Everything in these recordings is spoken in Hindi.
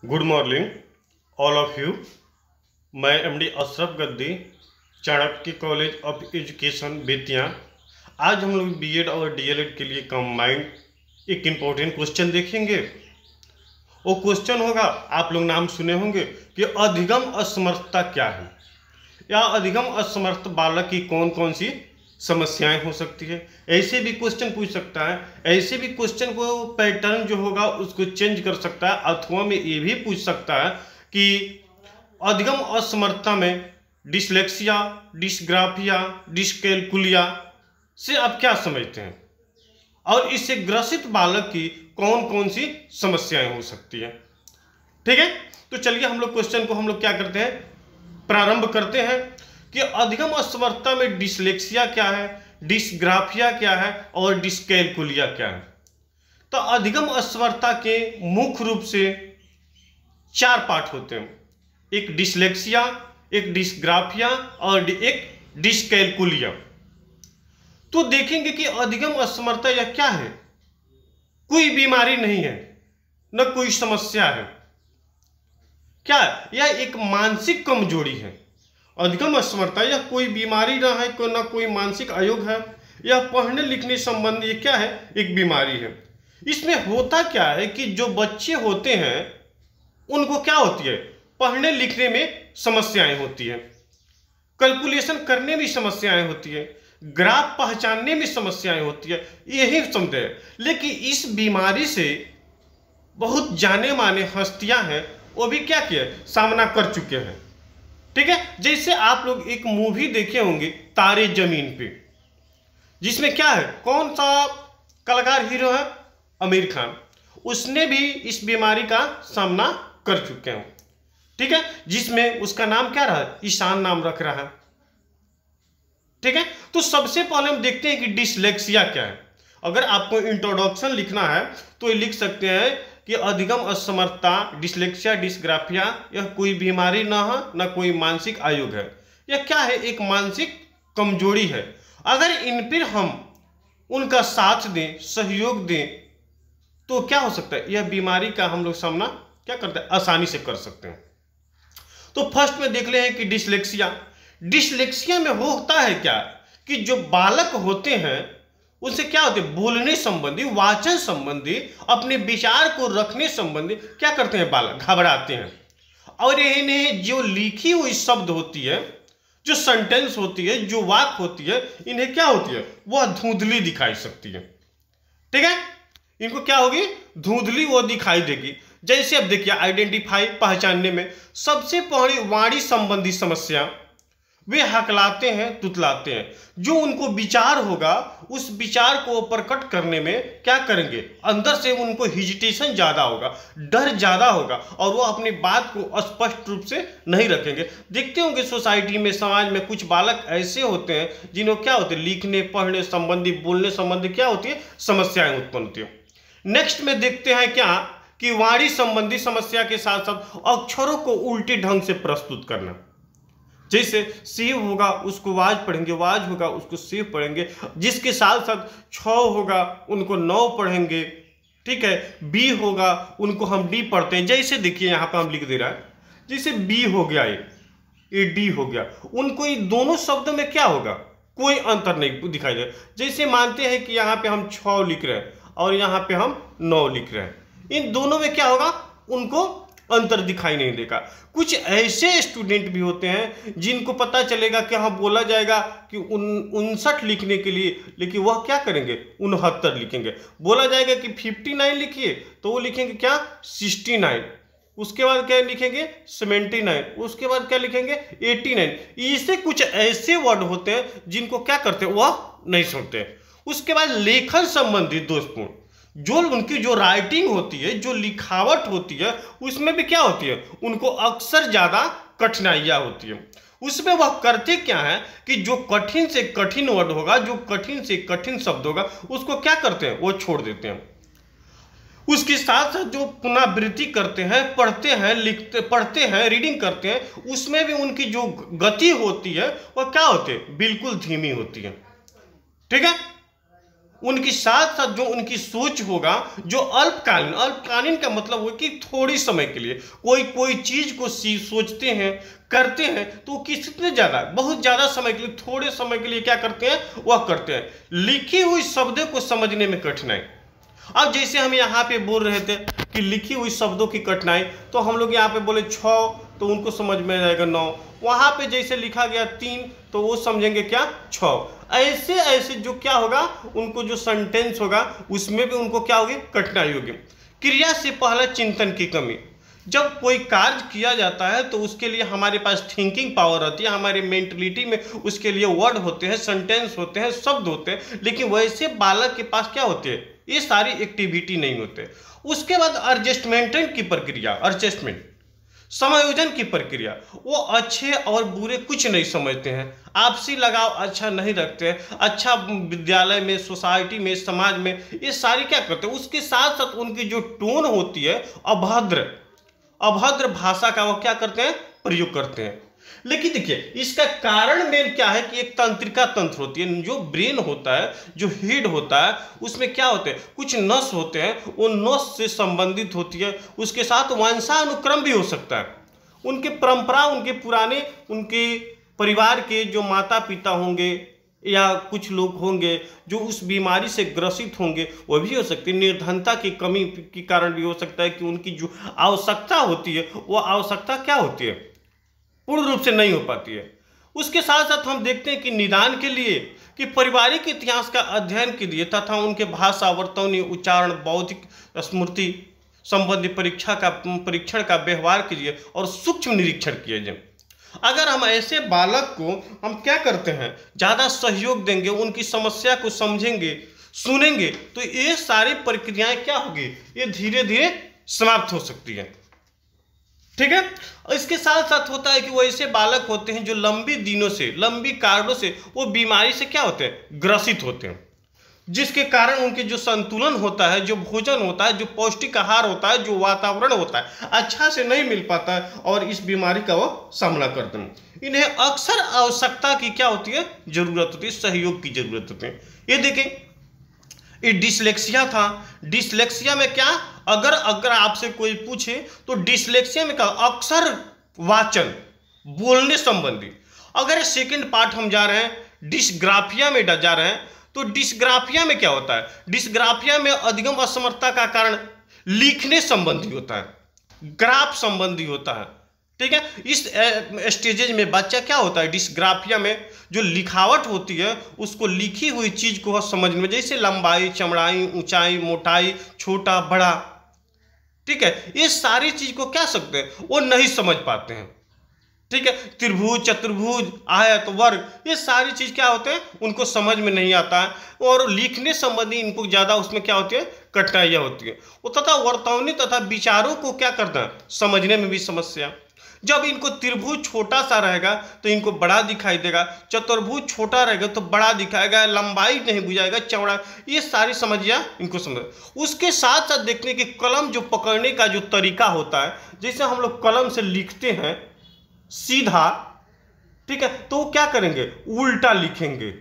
Good morning all of you. मैं MD Ashraf Gaddi, Chanakya college of education Bettiah. आज हम लोग बीएड और डीएलएड के लिए कंबाइंड एक इम्पोर्टेंट क्वेश्चन देखेंगे। वो क्वेश्चन होगा, आप लोग नाम सुने होंगे कि अधिगम असमर्थता क्या है, या अधिगम असमर्थ बालक की कौन कौन सी समस्याएं हो सकती है। ऐसे भी क्वेश्चन पूछ सकता है। ऐसे भी क्वेश्चन को पैटर्न जो होगा उसको चेंज कर सकता है, अथवा में ये भी पूछ सकता है कि अधिगम असमर्थता में डिसलेक्सिया, डिस्ग्राफिया, डिस्कैलकुलिया से आप क्या समझते हैं, और इससे ग्रसित बालक की कौन कौन सी समस्याएं हो सकती है। ठीक है, तो चलिए हम लोग क्वेश्चन को क्या करते हैं, प्रारंभ करते हैं कि अधिगम असमर्थता में डिसलेक्सिया क्या है, डिस्ग्राफिया क्या है और डिस्कैलकुलिया क्या है। तो अधिगम असमर्थता के मुख्य रूप से 4 पार्ट होते हैं, एक डिसलेक्सिया, एक डिस्ग्राफिया और एक डिस्कैलकुलिया। तो देखेंगे कि अधिगम असमर्थता यह क्या है, कोई बीमारी नहीं है, न कोई समस्या है। क्या यह एक मानसिक कमजोरी है। अधिगम असमर्थता यह कोई बीमारी ना है, ना कोई मानसिक अयोग है, यह पढ़ने लिखने संबंधी क्या है, एक बीमारी है। इसमें होता क्या है कि जो बच्चे होते हैं उनको क्या होती है, पढ़ने लिखने में समस्याएं होती है, कैलकुलेशन करने में समस्याएं होती है, ग्राफ पहचानने में समस्याएं होती है, यही समझे। लेकिन इस बीमारी से बहुत जाने माने हस्तियां हैं, वो भी क्या किया, सामना कर चुके हैं। ठीक है, जैसे आप लोग एक मूवी देखे होंगे तारे जमीन पे, जिसमें क्या है, कौन सा कलाकार हीरो है, आमिर खान। उसने भी इस बीमारी का सामना कर चुके हैं। ठीक है, जिसमें उसका नाम क्या रहा, ईशान नाम रख रहा है। ठीक है, तो सबसे पहले हम देखते हैं कि डिसलेक्सिया क्या है। अगर आपको इंट्रोडक्शन लिखना है तो ये लिख सकते हैं कि अधिगम असमर्थता, डिसलेक्सिया, डिस्ग्राफिया यह कोई बीमारी ना है, ना कोई मानसिक आयोग है। यह क्या है, एक मानसिक कमजोरी है। अगर इन पर हम उनका साथ दें, सहयोग दें, तो क्या हो सकता है, यह बीमारी का हम लोग सामना क्या करते हैं, आसानी से कर सकते हैं। तो फर्स्ट में देख ले हैं कि डिसलेक्सिया। डिसलेक्सिया में होता है क्या कि जो बालक होते हैं उनसे क्या होते हैं, बोलने संबंधी, वाचन संबंधी, अपने विचार को रखने संबंधी क्या करते हैं, बालक घबराते हैं। और इन्हें जो लिखी हुई शब्द होती है, जो सेंटेंस होती है, जो वाक्य होती है, इन्हें क्या होती है, वह धुंधली दिखाई सकती है। ठीक है, इनको क्या होगी, धुंधली वो दिखाई देगी। जैसे अब देखिए, आइडेंटिफाई, पहचानने में सबसे पहली वाणी संबंधी समस्या, वे हकलाते हैं, तुतलाते हैं। जो उनको विचार होगा उस विचार को प्रकट करने में क्या करेंगे, अंदर से उनको हिजिटेशन ज्यादा होगा, डर ज्यादा होगा, और वो अपनी बात को स्पष्ट रूप से नहीं रखेंगे। देखते होंगे सोसाइटी में, समाज में कुछ बालक ऐसे होते हैं जिन्हों क्या होते हैं, लिखने पढ़ने संबंधी, बोलने संबंधी क्या होती है, समस्याएं उत्पन्न होती है। नेक्स्ट में देखते हैं क्या कि वाणी संबंधी समस्या के साथ साथ अक्षरों को उल्टे ढंग से प्रस्तुत करना। जैसे शिव होगा उसको वाज पढ़ेंगे, वाज होगा उसको शिव पढ़ेंगे, जिसके साथ साथ छ होगा उनको नौ पढ़ेंगे। ठीक है, बी होगा उनको हम डी पढ़ते हैं। जैसे देखिए यहाँ पे हम लिख दे रहा है, जैसे बी हो गया, ये डी हो गया, उनको ये दोनों शब्दों में क्या होगा, कोई अंतर नहीं दिखाई दे। जैसे मानते हैं कि यहाँ पे हम 6 लिख रहे हैं और यहाँ पे हम 9 लिख रहे हैं, इन दोनों में क्या होगा, उनको अंतर दिखाई नहीं देगा। कुछ ऐसे स्टूडेंट भी होते हैं जिनको पता चलेगा कि हाँ बोला जाएगा कि 59 लिखने के लिए, लेकिन वह क्या करेंगे, 69 लिखेंगे। बोला जाएगा कि 59 लिखिए तो वो लिखेंगे क्या, 69। उसके बाद क्या लिखेंगे, 79। उसके बाद क्या लिखेंगे, 89। इससे कुछ ऐसे वर्ड होते हैं जिनको क्या करते हैं, वह नहीं सुनते। उसके बाद लेखन संबंधी दोषपूर्ण, जो उनकी जो राइटिंग होती है, जो लिखावट होती है, उसमें भी क्या होती है, उनको अक्सर ज्यादा कठिनाइयां होती है। उसमें वह करते क्या है कि जो कठिन से कठिन वर्ड होगा, जो कठिन से कठिन शब्द होगा, उसको क्या करते हैं, वो छोड़ देते हैं। उसके साथ साथ जो पुनरावृत्ति करते हैं, पढ़ते हैं, लिखते, पढ़ते हैं, रीडिंग करते हैं, उसमें भी उनकी जो गति होती है वह क्या होती है, बिल्कुल धीमी होती है। ठीक है, उनके साथ साथ जो उनकी सोच होगा, जो अल्पकालीन, अल्पकालीन का मतलब हो कि थोड़ी समय के लिए कोई चीज को सोचते हैं, करते हैं, तो कितने ज्यादा, बहुत ज्यादा समय के लिए, थोड़े समय के लिए क्या करते हैं, वह करते हैं। लिखी हुई शब्दों को समझने में कठिनाई। अब जैसे हम यहाँ पे बोल रहे थे कि लिखी हुई शब्दों की कठिनाई, तो हम लोग यहाँ पे बोले 6 तो उनको समझ में आएगा 9, वहां पे जैसे लिखा गया 3 तो वो समझेंगे क्या 6। ऐसे ऐसे जो क्या होगा, उनको जो सेंटेंस होगा उसमें भी उनको क्या होगी, कठिनाई होगी। क्रिया से पहले चिंतन की कमी। जब कोई कार्य किया जाता है तो उसके लिए हमारे पास थिंकिंग पावर होती है, हमारे मेंटलिटी में उसके लिए वर्ड होते हैं, सेंटेंस होते हैं, शब्द होते हैं, लेकिन वैसे बालक के पास क्या होते हैं, ये सारी एक्टिविटी नहीं होते। उसके बाद एडजस्टमेंट की प्रक्रिया, एडजस्टमेंट समायोजन की प्रक्रिया, वो अच्छे और बुरे कुछ नहीं समझते हैं, आपसी लगाव अच्छा नहीं रखते हैं, अच्छा विद्यालय में, सोसाइटी में, समाज में ये सारी क्या करते हैं। उसके साथ साथ उनकी जो टोन होती है, अभद्र भाषा का वो क्या करते हैं, प्रयोग करते हैं। लेकिन देखिए इसका कारण मेन क्या है कि एक तंत्रिका तंत्र होती है, जो ब्रेन होता है, जो हेड होता है, उसमें क्या होते हैं, कुछ नस होते हैं, वो नस से संबंधित होती है। उसके साथ वंशानुक्रम भी हो सकता है, उनके परंपरा, उनके पुराने, उनके परिवार के जो माता पिता होंगे या कुछ लोग होंगे जो उस बीमारी से ग्रसित होंगे, वो भी हो सकती है। निर्धनता की कमी के कारण भी हो सकता है कि उनकी जो आवश्यकता होती है, वो आवश्यकता क्या होती है, पूर्ण रूप से नहीं हो पाती है। उसके साथ साथ हम देखते हैं कि निदान के लिए, कि पारिवारिक इतिहास का अध्ययन के लिए तथा उनके भाषा, वर्तनी, उच्चारण, बौद्धिक स्मृति संबंधी परीक्षण का व्यवहार कीजिए और सूक्ष्म निरीक्षण कीजिए। अगर हम ऐसे बालक को हम क्या करते हैं, ज़्यादा सहयोग देंगे, उनकी समस्या को समझेंगे, सुनेंगे, तो ये सारी प्रक्रियाएं क्या होगी, ये धीरे धीरे समाप्त हो सकती है। ठीक है। इसके साथ साथ होता है कि वो ऐसे बालक होते हैं जो लंबी दिनों से, लंबी कारणों से वो बीमारी से क्या होते हैं, ग्रसित होते हैं, जिसके कारण उनके जो संतुलन होता है, जो भोजन होता है, जो पौष्टिक आहार होता है, जो वातावरण होता है, अच्छा से नहीं मिल पाता है और इस बीमारी का वो सामना करते हैं। इन्हें अक्सर आवश्यकता की क्या होती है, जरूरत होती है, सहयोग की जरूरत होती है। ये देखें, ये डिसलेक्सिया था। डिसलेक्सिया में क्या, अगर आपसे कोई पूछे तो डिसलेक्सिया में क्या, अक्सर वाचन, बोलने संबंधी। अगर सेकंड पार्ट हम जा रहे हैं, डिस्ग्राफिया में जा रहे हैं, तो डिस्ग्राफिया में क्या होता है, डिस्ग्राफिया में अधिगम असमर्थता का कारण लिखने संबंधी होता है, ग्राफ संबंधी होता है। ठीक है। इस स्टेजेज में बच्चा क्या होता है, डिस्ग्राफिया में जो लिखावट होती है उसको, लिखी हुई चीज को समझने में, जैसे लंबाई, चमड़ाई, ऊंचाई, मोटाई, छोटा बड़ा, ठीक है, ये सारी चीज को क्या सकते हैं, वो नहीं समझ पाते हैं। ठीक है। त्रिभुज, चतुर्भुज, आयत, वर्ग, ये सारी चीज क्या होते हैं, उनको समझ में नहीं आता है और लिखने संबंधी इनको ज्यादा उसमें क्या होती है, कठिनाइयां होती है। वो तथा वर्तनी तथा विचारों को क्या करना है, समझने में भी समस्या। जब इनको त्रिभुज छोटा सा रहेगा तो इनको बड़ा दिखाई देगा, चतुर्भुज छोटा रहेगा तो बड़ा दिखाएगा, लंबाई नहीं बुझाएगा, चौड़ा, ये सारी समझिया इनको समझ। उसके साथ साथ देखने की कलम जो पकड़ने का जो तरीका होता है, जैसे हम लोग कलम से लिखते हैं सीधा, ठीक है, तो क्या करेंगे, उल्टा लिखेंगे।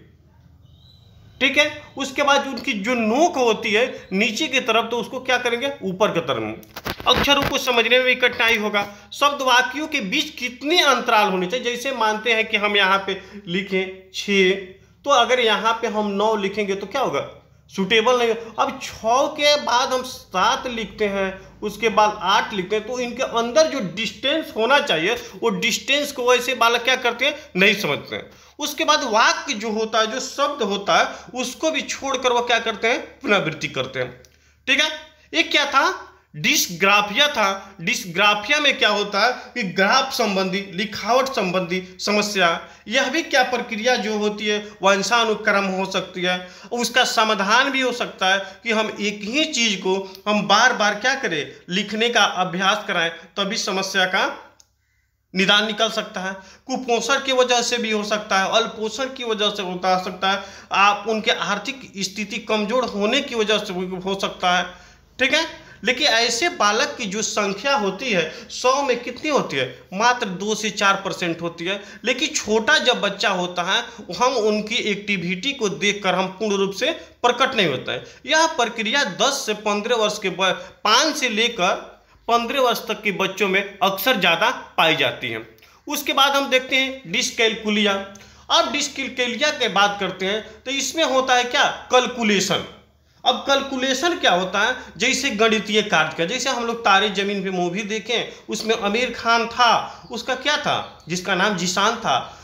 ठीक है। उसके बाद उनकी जो नोक होती है नीचे की तरफ, तो उसको क्या करेंगे, ऊपर की तरफ। अक्षरों को समझने में भी कठिनाई होगा। शब्द वाक्यों के बीच कितने अंतराल होने चाहिए, जैसे मानते हैं कि हम यहाँ पे लिखें 6, तो अगर यहाँ पे हम 9 लिखेंगे तो क्या होगा, सुटेबल नहीं। अब 6 के बाद हम 7 लिखते हैं, उसके बाद 8 लिखते हैं, तो इनके अंदर जो डिस्टेंस होना चाहिए, वो डिस्टेंस को वैसे बालक क्या करते हैं, नहीं समझते हैं। उसके बाद वाक्य जो होता है, जो शब्द होता है, उसको भी छोड़कर वो क्या करते हैं, पुनरावृत्ति करते हैं। ठीक है। ये क्या था, डिस्ग्राफिया था। डिस्ग्राफिया में क्या होता है कि ग्राफ संबंधी, लिखावट संबंधी समस्या, यह भी क्या प्रक्रिया जो होती है वंशानुक्रम हो सकती है। उसका समाधान भी हो सकता है कि हम एक ही चीज को हम बार बार क्या करें, लिखने का अभ्यास कराएं, तभी समस्या का निदान निकल सकता है। कुपोषण की वजह से भी हो सकता है, अल्पोषण की वजह से होता सकता है, आप उनके आर्थिक स्थिति कमजोर होने की वजह से हो सकता है। ठीक है। लेकिन ऐसे बालक की जो संख्या होती है 100 में कितनी होती है, मात्र 2 से 4% होती है। लेकिन छोटा जब बच्चा होता है हम उनकी एक्टिविटी को देखकर हम पूर्ण रूप से प्रकट नहीं होता है। यह प्रक्रिया 10 से 15 वर्ष के 5 से लेकर 15 वर्ष तक के बच्चों में अक्सर ज़्यादा पाई जाती है। उसके बाद हम देखते हैं डिस्कैलकुलिया। अब डिस्कैलकुलिया की बात करते हैं तो इसमें होता है क्या, कैलकुलेशन। अब कैलकुलेशन क्या होता है, जैसे गणितीय कार्य का, जैसे हम लोग तारे जमीन पे मूवी देखें, उसमें आमिर खान था, उसका क्या था, जिसका नाम जीशान था,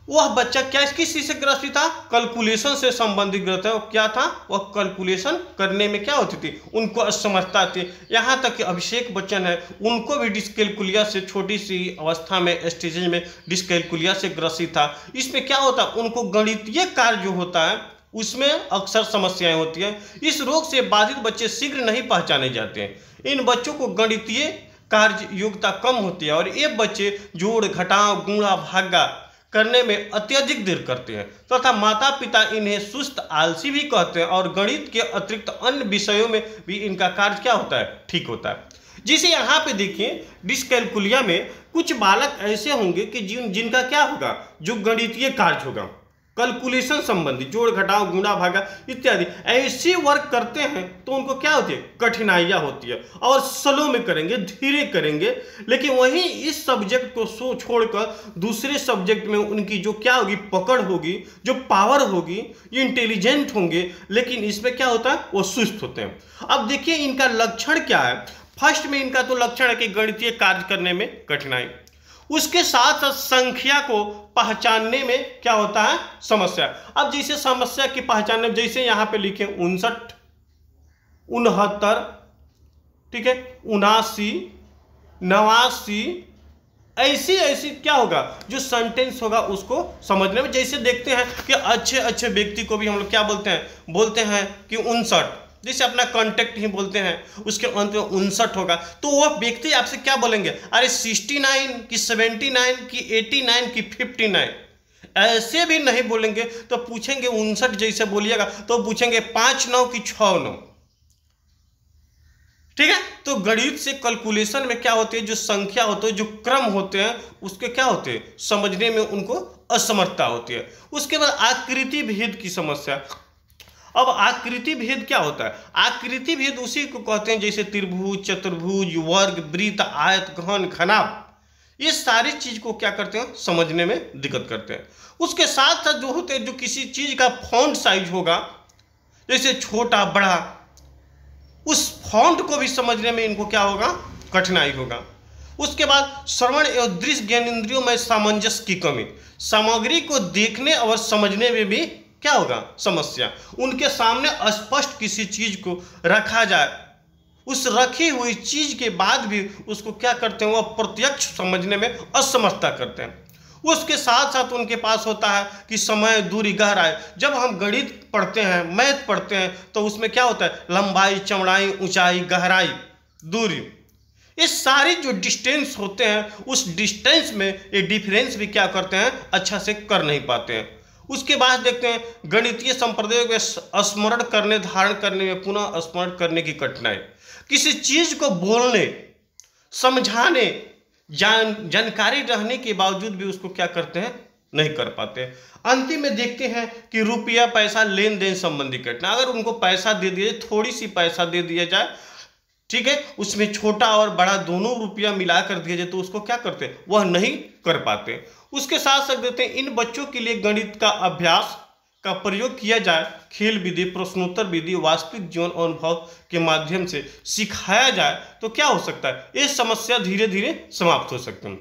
वह बच्चा क्या किस चीज से ग्रसित था, कैलकुलेशन से संबंधित ग्रस्त है। क्या था, वह कैलकुलेशन करने में क्या होती थी, उनको असमर्थता थी। यहाँ तक कि अभिषेक बच्चन है, उनको भी डिस्कैलकुलिया से छोटी सी अवस्था में स्टेज में डिस्कैलकुलिया से ग्रसित था। इसमें क्या होता है, उनको गणितीय कार्य जो होता है उसमें अक्सर समस्याएं होती हैं। इस रोग से बाधित बच्चे शीघ्र नहीं पहचाने जाते हैं। इन बच्चों को गणितीय कार्य योग्यता कम होती है और ये बच्चे जोड़ घटाव गुणा भागा करने में अत्यधिक देर करते हैं तथा माता पिता इन्हें सुस्त आलसी भी कहते हैं और गणित के अतिरिक्त अन्य विषयों में भी इनका कार्य क्या होता है, ठीक होता है। जिसे यहाँ पे देखिए डिस्कैलकुलिया में कुछ बालक ऐसे होंगे कि जिनका क्या होगा, जो गणितीय कार्य होगा, कैलकुलेशन संबंधी जोड़ घटाव गुणा भागा इत्यादि ऐसे वर्क करते हैं तो उनको क्या होती है, कठिनाइयाँ होती है और स्लो में करेंगे, धीरे करेंगे। लेकिन वहीं इस सब्जेक्ट को छोड़कर दूसरे सब्जेक्ट में उनकी जो क्या होगी, पकड़ होगी, जो पावर होगी, इंटेलिजेंट होंगे, लेकिन इसमें क्या होता है, वो सुस्त होते हैं। अब देखिए इनका लक्षण क्या है। फर्स्ट में इनका तो लक्षण है कि गणितीय कार्य करने में कठिनाई, उसके साथ साथ संख्या को पहचानने में क्या होता है, समस्या। अब जैसे समस्या की पहचानने में जैसे यहाँ पे लिखे 59, 69, ठीक है, 79, 89, ऐसी ऐसी क्या होगा, जो सेंटेंस होगा उसको समझने में। जैसे देखते हैं कि अच्छे अच्छे व्यक्ति को भी हम लोग क्या बोलते हैं कि 59, जैसे अपना कॉन्टेक्ट ही बोलते हैं, उसके अंत में 59 होगा, तो वह व्यक्ति आपसे क्या बोलेंगे, अरे 69 की 79 की 89 की 59, ऐसे भी नहीं बोलेंगे। तो पूछेंगे 59 जैसे बोलिएगा तो पूछेंगे 5 9 की 6 9, ठीक है। तो गणित से कैलकुलेशन में क्या होते हैं, जो संख्या होते हैं, जो क्रम होते हैं, उसके क्या होते हैं, समझने में उनको असमर्थता होती है। उसके बाद आकृति भेद की समस्या। अब आकृति भेद क्या होता है, आकृति भेद उसी को कहते हैं जैसे त्रिभुज, चतुर्भुज, वर्ग, वृत्त, आयत, घन, घनाभ, ये सारी चीज को क्या करते हैं, समझने में दिक्कत करते हैं। उसके साथ साथ जो होते हैं, जो किसी चीज का फॉन्ट साइज होगा, जैसे छोटा बड़ा, उस फॉन्ट को भी समझने में इनको क्या होगा, कठिनाई होगा। उसके बाद श्रवण एवं दृश्य ज्ञानेंद्रियों में सामंजस्य की कमी, सामग्री को देखने और समझने में भी क्या होगा, समस्या। उनके सामने स्पष्ट किसी चीज को रखा जाए, उस रखी हुई चीज के बाद भी उसको क्या करते हैं, वह प्रत्यक्ष समझने में असमर्थता करते हैं। उसके साथ साथ उनके पास होता है कि समय, दूरी, गहराई। जब हम गणित पढ़ते हैं, मैथ पढ़ते हैं, तो उसमें क्या होता है, लंबाई, चौड़ाई, ऊंचाई, गहराई, दूरी, ये सारी जो डिस्टेंस होते हैं, उस डिस्टेंस में ये डिफरेंस भी क्या करते हैं, अच्छा से कर नहीं पाते हैं। उसके बाद देखते हैं गणितीय संप्रदायों में स्मरण करने, धारण करने में पुनः स्मरण करने की कठिनाई, किसी चीज को बोलने, समझाने, जानकारी रहने के बावजूद भी उसको क्या करते हैं, नहीं कर पाते। अंतिम में देखते हैं कि रुपया पैसा लेन देन संबंधी घटना। अगर उनको पैसा दे दिया जाए, थोड़ी सी पैसा दे दिया जाए, ठीक है, उसमें छोटा और बड़ा दोनों रुपया मिला कर दिया जाए, तो उसको क्या करते हैं, वह नहीं कर पाते। उसके साथ साथ देते हैं इन बच्चों के लिए गणित का अभ्यास का प्रयोग किया जाए, खेल विधि, प्रश्नोत्तर विधि, वास्तविक जीवन अनुभव के माध्यम से सिखाया जाए, तो क्या हो सकता है, ये समस्या धीरे धीरे समाप्त हो सकती है।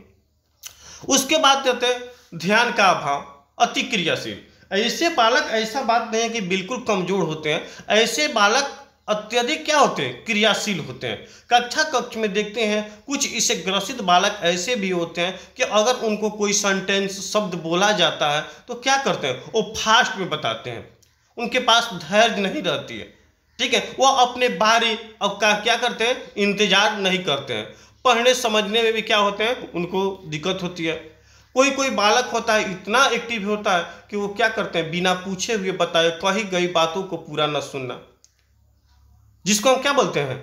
उसके बाद देते हैं ध्यान का अभाव, अति क्रियाशील। ऐसे बालक, ऐसा बात नहीं है कि बिल्कुल कमजोर होते हैं, ऐसे बालक अत्यधिक क्या होते हैं, क्रियाशील होते हैं। कक्ष में देखते हैं कुछ इससे ग्रसित बालक ऐसे भी होते हैं कि अगर उनको कोई सेंटेंस, शब्द बोला जाता है तो क्या करते हैं, वो फास्ट में बताते हैं, उनके पास धैर्य नहीं रहती है, ठीक है। वो अपने बारी अब का क्या करते हैं, इंतजार नहीं करते हैं। पढ़ने समझने में भी क्या होते हैं, उनको दिक्कत होती है। कोई कोई बालक होता है इतना एक्टिव होता है कि वो क्या करते हैं, बिना पूछे हुए बताए कही गई बातों को पूरा न सुनना, जिसको हम क्या बोलते हैं,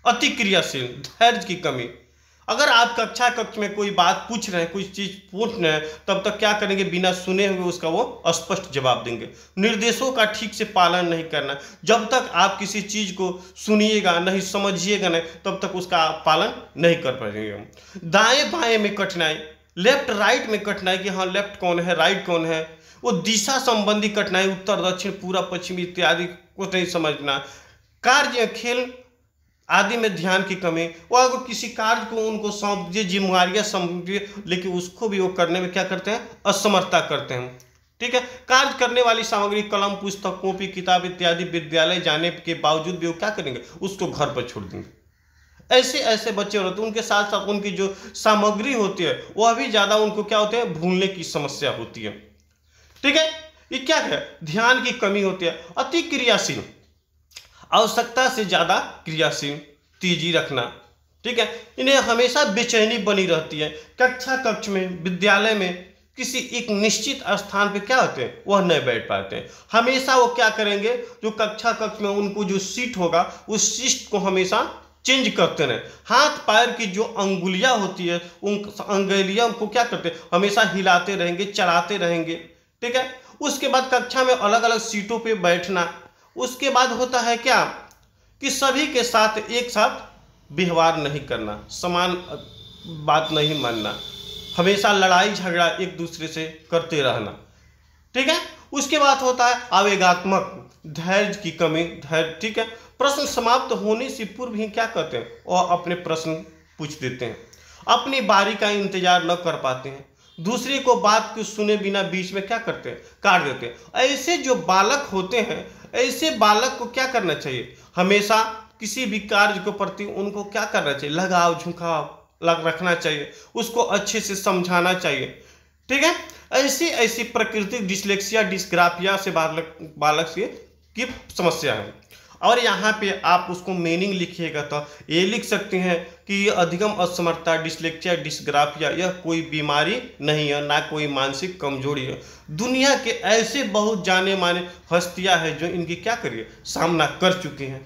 अति क्रियाशील, धैर्य की कमी। अगर आप कक्षा कक्ष में कोई बात पूछ रहे हैं, कोई चीज पूछ रहे हैं, तब तक क्या करेंगे, बिना सुने हुए उसका वो स्पष्ट जवाब देंगे। निर्देशों का ठीक से पालन नहीं करना, जब तक आप किसी चीज को सुनिएगा नहीं, समझिएगा नहीं, तब तक उसका पालन नहीं कर पाएंगे। दाएं बाएं में कठिनाई, लेफ्ट राइट में कठिनाई कि हाँ लेफ्ट कौन है राइट कौन है, वो दिशा संबंधी कठिनाई, उत्तर दक्षिण पूरा पश्चिम इत्यादि कुछ नहीं समझना। कार्य खेल आदि में ध्यान की कमी, वो अगर किसी कार्य को उनको सौंप दिए, जिम्मेवारियां सौंप दिए, लेकिन उसको भी वो करने में क्या करते हैं, असमर्थता करते हैं। ठीक है, कार्य करने वाली सामग्री कलम पुस्तक कॉपी किताब इत्यादि विद्यालय जाने के बावजूद भी वो क्या करेंगे, उसको घर पर छोड़ देंगे। ऐसे ऐसे बच्चे होते हैं, उनके साथ साथ उनकी जो सामग्री होती है वह भी ज्यादा उनको क्या होते हैं, भूलने की समस्या होती है। ठीक है, ये क्या है, ध्यान की कमी होती है। अति क्रियाशील, आवश्यकता से ज्यादा क्रियाशील, तेजी रखना। ठीक है, इन्हें हमेशा बेचैनी बनी रहती है। कक्षा कक्ष में, विद्यालय में किसी एक निश्चित स्थान पे क्या होते हैं, वह नहीं बैठ पाते हैं। हमेशा वो क्या करेंगे, जो कक्षा कक्ष में उनको जो सीट होगा उस सीट को हमेशा चेंज करते रहे। हाथ पैर की जो अंगुलियां होती है उन अंगुलियां को क्या करते हैं, हमेशा हिलाते रहेंगे, चलाते रहेंगे। ठीक है, उसके बाद कक्षा में अलग अलग सीटों पे बैठना। उसके बाद होता है क्या कि सभी के साथ एक साथ व्यवहार नहीं करना, समान बात नहीं मानना, हमेशा लड़ाई झगड़ा एक दूसरे से करते रहना। ठीक है, उसके बाद होता है आवेगात्मक, धैर्य की कमी, धैर्य। ठीक है, प्रश्न समाप्त होने से पूर्व ही क्या करते हैं, और अपने प्रश्न पूछ देते हैं, अपनी बारी का इंतजार न कर पाते हैं, दूसरे को बात को सुने बिना बीच में क्या करते हैं, काट देते हैं। ऐसे जो बालक होते हैं, ऐसे बालक को क्या करना चाहिए, हमेशा किसी भी कार्य के प्रति उनको क्या करना चाहिए, लगाव झुकाव लग रखना चाहिए, उसको अच्छे से समझाना चाहिए। ठीक है, ऐसी ऐसी प्राकृतिक डिस्लेक्सिया डिस्ग्राफिया से बालक से की समस्या है। और यहाँ पे आप उसको मीनिंग लिखिएगा तो ये लिख सकते हैं कि ये अधिगम असमर्थता डिस्लेक्सिया डिस्ग्राफिया यह कोई बीमारी नहीं है, ना कोई मानसिक कमजोरी है। दुनिया के ऐसे बहुत जाने माने हस्तियां हैं जो इनकी क्या करिए सामना कर चुकी हैं।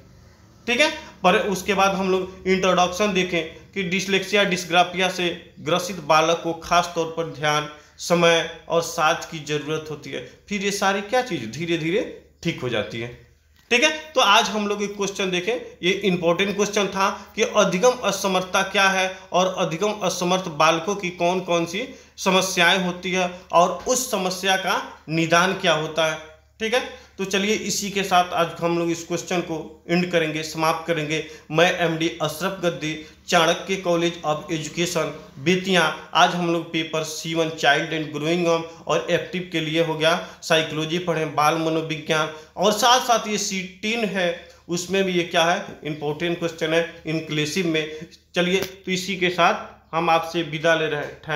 ठीक है, पर उसके बाद हम लोग इंट्रोडक्शन देखें कि डिस्लेक्सिया डिस्ग्राफिया से ग्रसित बालक को खास तौर पर ध्यान, समय और साथ की जरूरत होती है। फिर ये सारी क्या चीज धीरे धीरे ठीक हो जाती है। ठीक है, तो आज हम लोग एक क्वेश्चन देखें, ये इंपॉर्टेंट क्वेश्चन था कि अधिगम असमर्थता क्या है और अधिगम असमर्थ बालकों की कौन कौन सी समस्याएं होती है और उस समस्या का निदान क्या होता है। ठीक है, तो चलिए इसी के साथ आज हम लोग इस क्वेश्चन को एंड करेंगे, समाप्त करेंगे। मैं MD Ashraf Gaddi, Chanakya college of education Bettiah. आज हम लोग paper C1 child and growing up और एक्टिव के लिए हो गया साइकोलॉजी पढ़े, बाल मनोविज्ञान, और साथ साथ ये C3 है, उसमें भी ये क्या है, इंपॉर्टेंट क्वेश्चन है इंक्लूसिव में। चलिए तो इसी के साथ हम आपसे विदा ले रहे हैं। थैंक